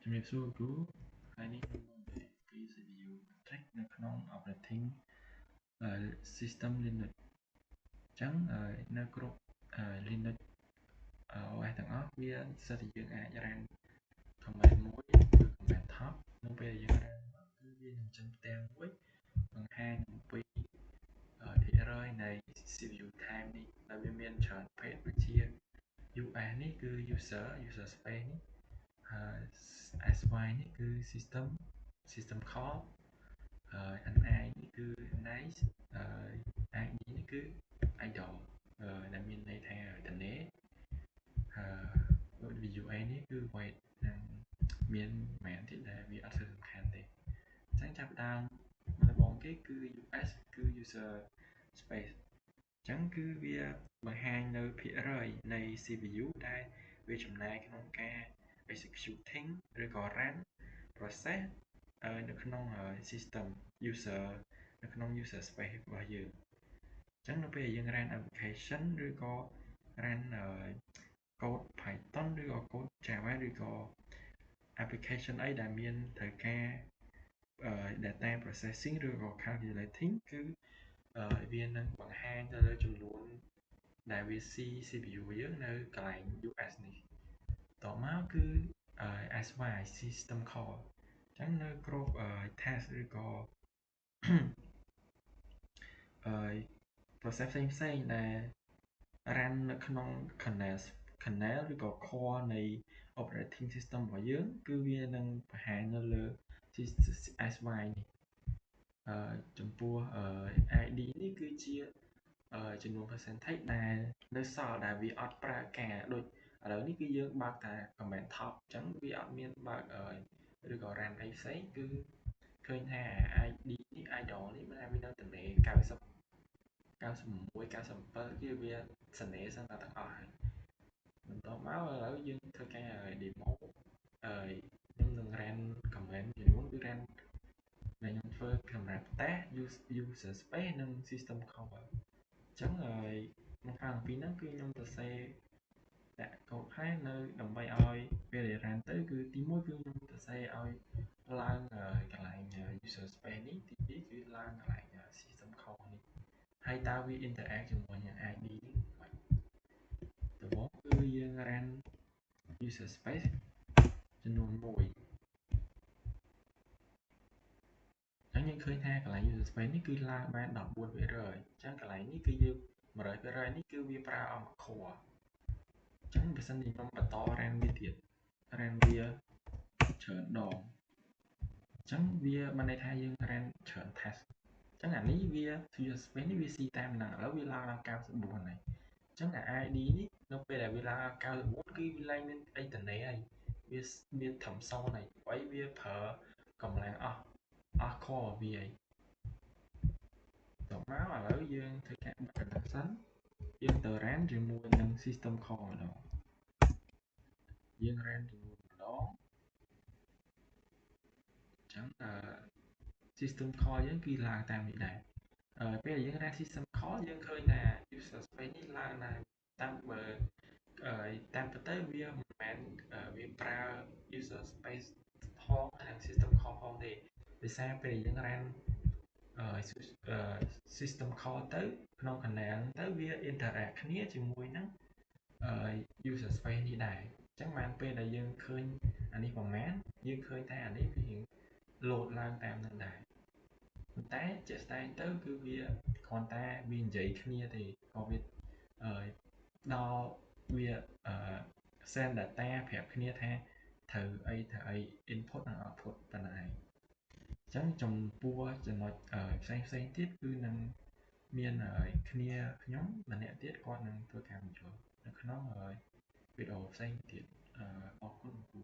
ជំរាបសួរគ្រូថ្ងៃនេះខ្ញុំនឹងនិយាយពី CPU Trick នៅក្នុង Operating System Linux អញ្ចឹងនៅគ្រប់ Linux OS ទាំងអស់វាសិតតែយើងអាច run command មួយគឺ command top នៅពេលដែលយើង run គឺវានឹងចេញផ្ទាំងមួយបង្ហាញអំពីភាគរយនៃ CPU time នេះដែលវាមានច្រើនភេទដូចជា US នេះគឺ user space នេះSY នេះគឺ system call NI នេះគឺ nice ID នេះគឺ idle ដែលមានន័យថាតនេVUA នេះគឺ wait និងមានមែនទៀតដែលវាអត់សូវសំខាន់ទេអញ្ចឹងចាប់ផ្ដើមដំបូងគេគឺ US គឺ user space អញ្ចឹងគឺវាបង្ហាញនៅភាគរយនៃ CPU ដែលវាចំណាយក្នុងការ executing ឬក៏ run process នៅក្នុង system user នៅក្នុង user space របស់យើងអញ្ចឹងនៅពេលយើង run application ឬក៏ run code Python ឬក៏ code Java ឬក៏ application អីដែលមានត្រូវការ data processing ឬក៏ calculating គឺវានឹងបង្ហាញទៅលើចំនួនដែលវាស៊ី CPU យើងនៅកន្លែង US នេះតមកគឺ SY system call អញ្ចឹងនៅគ្រប់ task ឬក៏ process ផ្សេងៗដែល run នៅក្នុង kernel ឬក៏ core នៃ operating system របស់យើងគឺវានឹងបង្ហាញនៅលើ SY នេះចំពោះ ID នេះគឺជាចំនួន percentage ដែលនៅសល់ដែលវាអត់ប្រើការដូចឥឡូវនេះគឺយើងបើកតែ command top អញ្ចឹងវាអត់មានបើកឬក៏ run អីផ្សេងគឺឃើញថា ID នេះ idle នេះវានៅតនេ90 96 97គឺវាសនេសិនតែទាំងអស់ហើយបន្ទាប់មកឥឡូវយើងធ្វើការ demo ខ្ញុំនឹង run command ចំនួនគឺ run ដែលខ្ញុំធ្វើសម្រាប់តេស្ត user space និង system call អញ្ចឹងក្នុងខាងពីហ្នឹងគឺខ្ញុំសរសេរដាក់កូដខ្លះនៅដើម្បីឲ្យពេលដែល run ទៅគឺទី1គឺខ្ញុំសរសេរឲ្យឡើងកន្លែង user space នេះទី2គឺឡើងកន្លែង system call នេះហើយតើវា interact ជាមួយនឹង ID នេះមិនដំបូងគឺយើង run user space ចំនួន1អញ្ចឹងយើងឃើញថាកន្លែង user space នេះគឺឡើងបាន 14% អញ្ចឹងកន្លែងនេះគឺយើង 100% នេះគឺវាប្រើអស់មួយ core អញ្ចឹងបើសិនជាខ្ញុំបន្ត run វាទៀត run វាច្រើនដងអញ្ចឹងវាបានន័យថាយើង run ច្រើន task អញ្ចឹងអានេះវា user space នេះវាស៊ីតាមហ្នឹងឥឡូវវាឡើងដល់ 94 ហើយអញ្ចឹងអា ID នេះនៅពេលដែលវាឡើងដល់ 94 គឺវាឡើងមានអីតនេហើយវាមានត្រឹម0ហើយព្រោះវាប្រើកម្លាំងអស់ core វាហើយតមកឥឡូវយើងធ្វើការបិទកណ្ដឹងសិនយើងទៅ run ជាមួយនឹង system call ម្ដងយើង run ជាមួយម្ដងអញ្ចឹងsystem call យើងគឺឡើងតាមនេះដែរពេលយើង run system call យើងឃើញថា user space នេះឡើងដែរតាមតាមពិតទៅវាមិនមែនវាប្រើ user space ផងនិង system call ផងទេដោយសារពេលយើង run system call ទៅក្នុង kernel ទៅវា interact គ្នាជាមួយនឹងuser space នេះដែរអញ្ចឹងបានពេលដែលយើងឃើញអានេះប្រមាណយើងឃើញថាអានេះវា load ឡើងតាមនឹងដែរប៉ុន្តែជាក់ស្ដែងទៅគឺវាគ្រាន់តែវានិយាយគ្នាទេក៏វាដល់វា send data ប្រាប់គ្នាថាត្រូវអី input និង output ប៉ុណ្ណឹងឯងអញ្ចឹងចំពោះចំណុចផ្សេងទៀតគឺនឹងមានគ្នាខ្ញុំម្នាក់ទៀតគាត់នឹងធ្វើការបញ្ចូលនៅក្នុងវីដេអូផ្សេងទៀតអរគុណគ្រូ